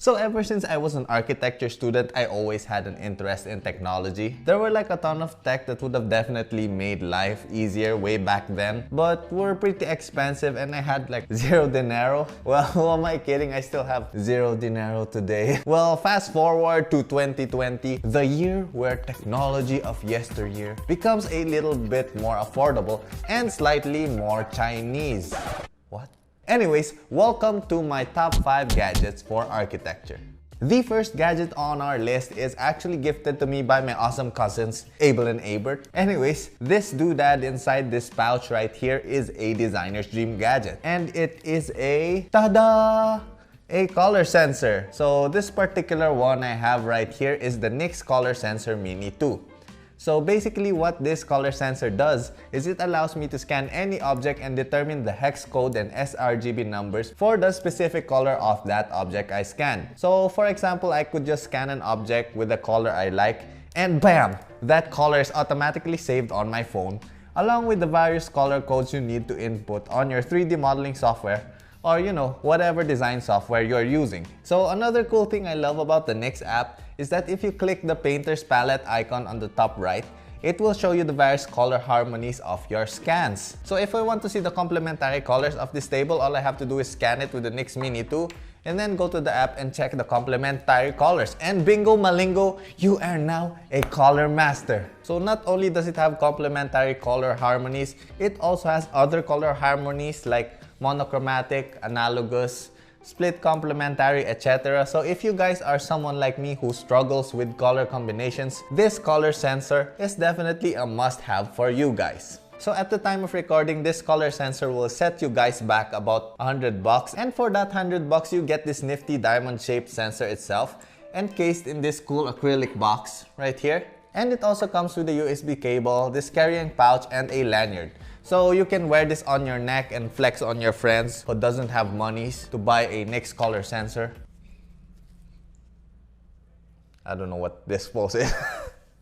So ever since I was an architecture student, I always had an interest in technology. There were like a ton of tech that would have definitely made life easier way back then, but were pretty expensive and I had like zero dinero. Well, who am I kidding? I still have zero dinero today. Well, fast forward to 2020, the year where technology of yesteryear becomes a little bit more affordable and slightly more Chinese. What? Anyways, welcome to my top 5 gadgets for architecture. The first gadget on our list is actually gifted to me by my awesome cousins, Abel and Abert. Anyways, this doodad inside this pouch right here is a designer's dream gadget. And it is a, tada! A color sensor. So this particular one I have right here is the NYX Color Sensor Mini 2. So basically what this color sensor does is it allows me to scan any object and determine the hex code and sRGB numbers for the specific color of that object I scan. So for example, I could just scan an object with a color I like and bam! That color is automatically saved on my phone along with the various color codes you need to input on your 3D modeling software or whatever design software you're using. So another cool thing I love about the NYX app is that if you click the painter's palette icon on the top right, it will show you the various color harmonies of your scans. So if I want to see the complementary colors of this table, all I have to do is scan it with the NYX Mini 2 and then go to the app and check the complementary colors. And bingo malingo, you are now a color master. So not only does it have complementary color harmonies, it also has other color harmonies like monochromatic, analogous, split complementary, etc. So if you guys are someone like me who struggles with color combinations, this color sensor is definitely a must-have for you guys. So at the time of recording, this color sensor will set you guys back about $100, and for that $100 you get this nifty diamond-shaped sensor itself encased in this cool acrylic box right here. And it also comes with a USB cable, this carrying pouch, and a lanyard. So you can wear this on your neck and flex on your friends who doesn't have monies to buy a NYX color sensor. I don't know what this pose is.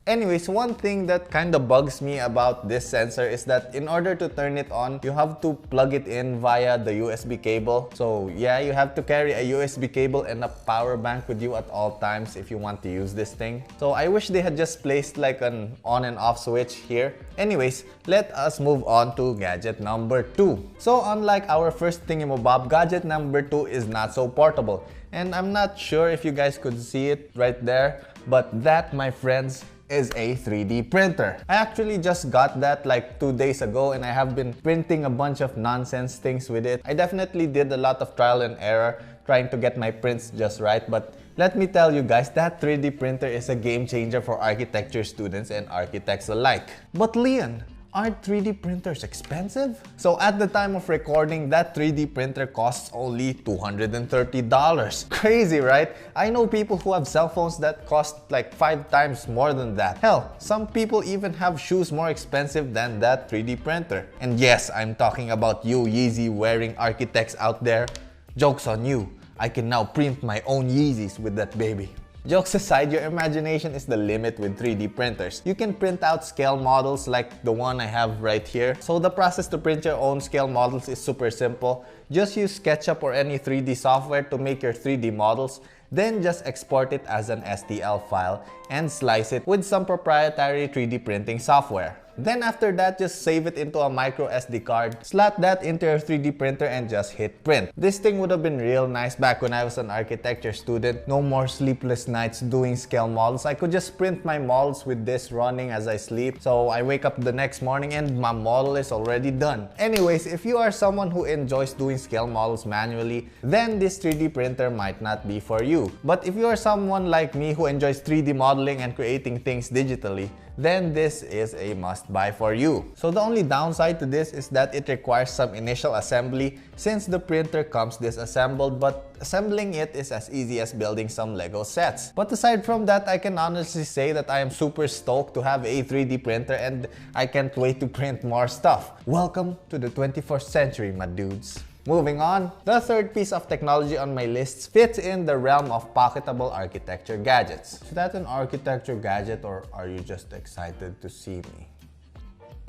Anyways, one thing that kind of bugs me about this sensor is that in order to turn it on, you have to plug it in via the USB cable. So yeah, you have to carry a USB cable and a power bank with you at all times if you want to use this thing. So I wish they had just placed like an on and off switch here. Anyways, let us move on to gadget number 2. So unlike our first thingamabob, gadget number 2 is not so portable. And I'm not sure if you guys could see it right there, but that, my friends, is a 3D printer. I actually just got that like 2 days ago and I have been printing a bunch of nonsense things with it. I definitely did a lot of trial and error trying to get my prints just right, but let me tell you guys, that 3D printer is a game changer for architecture students and architects alike. But Leon, aren't 3D printers expensive? So at the time of recording, that 3D printer costs only $230. Crazy, right? I know people who have cell phones that cost like 5 times more than that. Hell, some people even have shoes more expensive than that 3D printer. And yes, I'm talking about you Yeezy wearing architects out there. Joke's on you. I can now print my own Yeezys with that baby. Jokes aside, your imagination is the limit with 3D printers. You can print out scale models like the one I have right here. So the process to print your own scale models is super simple. Just use SketchUp or any 3D software to make your 3D models. Then just export it as an STL file and slice it with some proprietary 3D printing software. Then after that, just save it into a micro SD card, slot that into your 3D printer and just hit print. This thing would have been real nice back when I was an architecture student. No more sleepless nights doing scale models. I could just print my models with this running as I sleep. So I wake up the next morning and my model is already done. Anyways, if you are someone who enjoys doing scale models manually, then this 3D printer might not be for you. But if you are someone like me who enjoys 3D modeling and creating things digitally, then this is a must-buy for you. So the only downside to this is that it requires some initial assembly since the printer comes disassembled, but assembling it is as easy as building some Lego sets. But aside from that, I can honestly say that I am super stoked to have a 3D printer and I can't wait to print more stuff. Welcome to the 21st century, my dudes. Moving on, the third piece of technology on my list fits in the realm of pocketable architecture gadgets. Is that an architecture gadget or are you just excited to see me?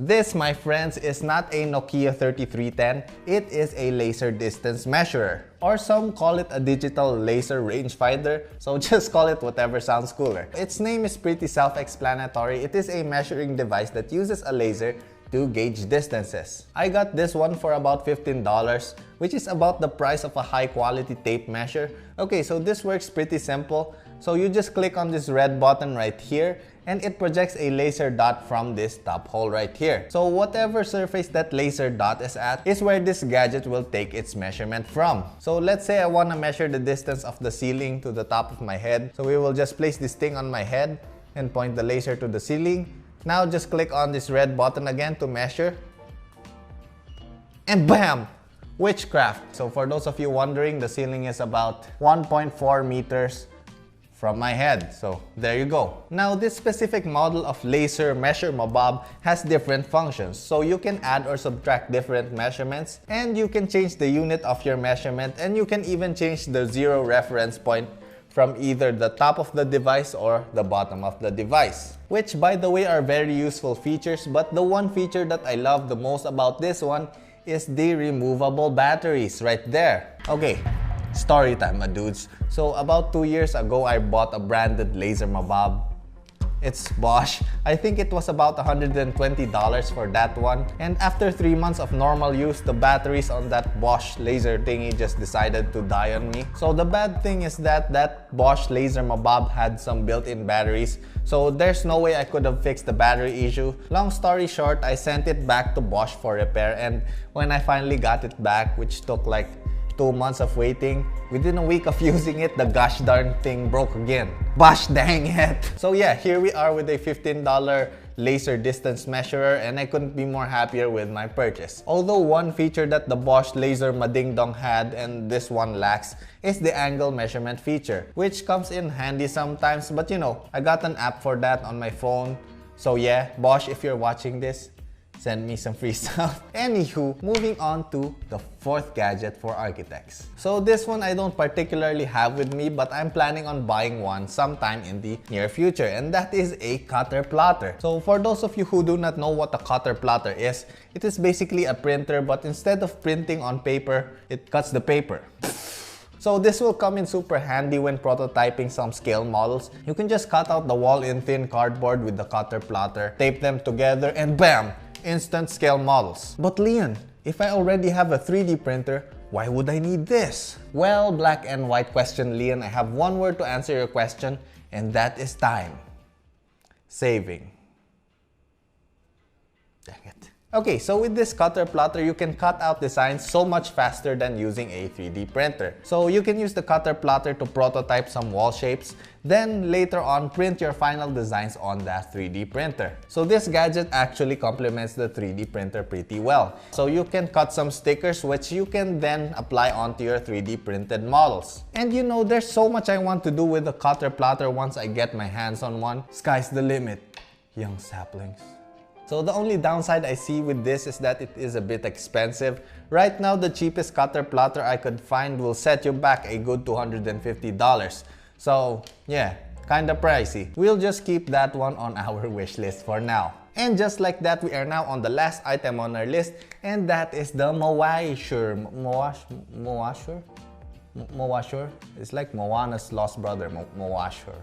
This, my friends, is not a Nokia 3310, it is a laser distance measurer. Or some call it a digital laser rangefinder, so just call it whatever sounds cooler. Its name is pretty self-explanatory. It is a measuring device that uses a laser to gauge distances. I got this one for about $15, which is about the price of a high-quality tape measure. Okay, so this works pretty simple. So you just click on this red button right here, and it projects a laser dot from this top hole right here. So whatever surface that laser dot is at is where this gadget will take its measurement from. So let's say I want to measure the distance of the ceiling to the top of my head. So we will just place this thing on my head and point the laser to the ceiling. Now just click on this red button again to measure. And bam! Witchcraft! So for those of you wondering, the ceiling is about 1.4 meters from my head. So there you go. Now this specific model of laser measure mabob has different functions. So you can add or subtract different measurements, and you can change the unit of your measurement, and you can even change the zero reference point from either the top of the device or the bottom of the device. Which, by the way, are very useful features, but the one feature that I love the most about this one is the removable batteries right there. Okay, story time, my dudes. So about 2 years ago, I bought a branded laser mabob. It's Bosch. I think it was about $120 for that one. And after 3 months of normal use, the batteries on that Bosch laser thingy just decided to die on me. So the bad thing is that that Bosch laser mabob had some built-in batteries. So there's no way I could have fixed the battery issue. Long story short, I sent it back to Bosch for repair, and when I finally got it back, which took like 2 months of waiting, within a week of using it, the gosh darn thing broke again. Gosh dang it! So yeah, here we are with a $15 laser distance measurer, and I couldn't be more happier with my purchase. Although one feature that the Bosch laser mading dong had and this one lacks is the angle measurement feature, which comes in handy sometimes, but you know, I got an app for that on my phone. So yeah, Bosch, if you're watching this, send me some free stuff. Anywho, moving on to the fourth gadget for architects. So this one I don't particularly have with me, but I'm planning on buying one sometime in the near future, and that is a cutter plotter. So for those of you who do not know what a cutter plotter is, it is basically a printer, but instead of printing on paper, it cuts the paper. So this will come in super handy when prototyping some scale models. You can just cut out the wall-in-thin cardboard with the cutter plotter, tape them together, and bam! Instant scale models. But Leon, if I already have a 3D printer, why would I need this? Well, black and white question, Leon, I have one word to answer your question, and that is time. Saving. Dang it. Okay, so with this cutter plotter, you can cut out designs so much faster than using a 3D printer. So you can use the cutter plotter to prototype some wall shapes, then later on print your final designs on that 3D printer. So this gadget actually complements the 3D printer pretty well. So you can cut some stickers which you can then apply onto your 3D printed models. And you know, there's so much I want to do with the cutter plotter once I get my hands on one. Sky's the limit, young saplings. So the only downside I see with this is that it is a bit expensive. Right now, the cheapest cutter plotter I could find will set you back a good $250. So yeah, kinda pricey. We'll just keep that one on our wish list for now. And just like that, we are now on the last item on our list, and that is the Mowasher. Mowasher? It's like Moana's lost brother, Mowasher.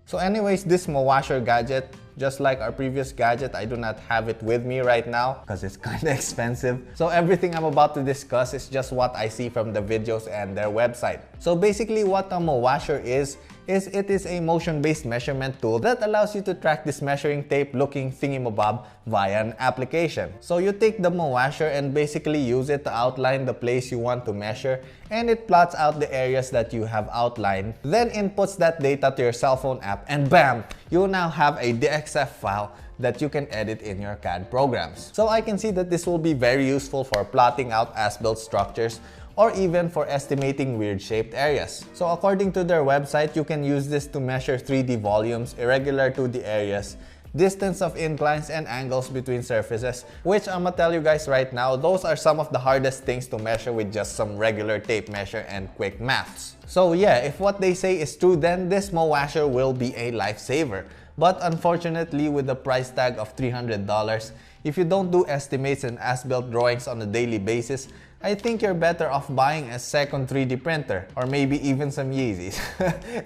So anyways, this Mowasher gadget, just like our previous gadget, I do not have it with me right now because it's kind of expensive. So everything I'm about to discuss is just what I see from the videos and their website. So basically what a Mowasher is it is a motion-based measurement tool that allows you to track this measuring tape looking thingamabob via an application. So you take the Mowasher and basically use it to outline the place you want to measure, and it plots out the areas that you have outlined, then inputs that data to your cell phone app, and bam! You now have a DXF file that you can edit in your CAD programs. So I can see that this will be very useful for plotting out as-built structures, or even for estimating weird shaped areas. So according to their website, you can use this to measure 3D volumes, irregular 2D areas, distance of inclines and angles between surfaces, which I'ma tell you guys right now, those are some of the hardest things to measure with just some regular tape measure and quick maths. So yeah, if what they say is true, then this Mowasher will be a lifesaver. But unfortunately, with the price tag of $300, if you don't do estimates and as-built drawings on a daily basis, I think you're better off buying a second 3D printer or maybe even some Yeezys.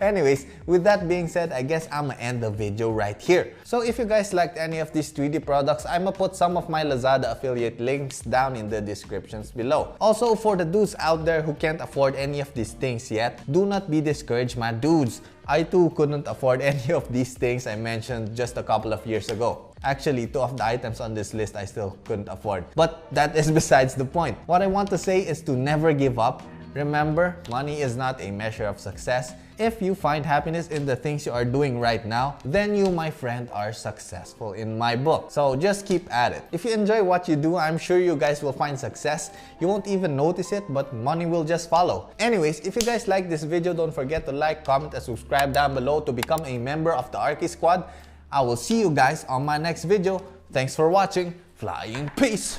Anyways, with that being said, I guess I'ma end the video right here. So if you guys liked any of these 3D products, I'ma put some of my Lazada affiliate links down in the descriptions below. Also, for the dudes out there who can't afford any of these things yet, do not be discouraged, my dudes. I too couldn't afford any of these things I mentioned just a couple of years ago. Actually, 2 of the items on this list I still couldn't afford. But that is besides the point. What I want to say is to never give up. Remember, money is not a measure of success. If you find happiness in the things you are doing right now, then you, my friend, are successful in my book. So just keep at it. If you enjoy what you do, I'm sure you guys will find success. You won't even notice it, but money will just follow. Anyways, if you guys like this video, don't forget to like, comment, and subscribe down below to become a member of the Arky Squad. I will see you guys on my next video. Thanks for watching. Flying peace!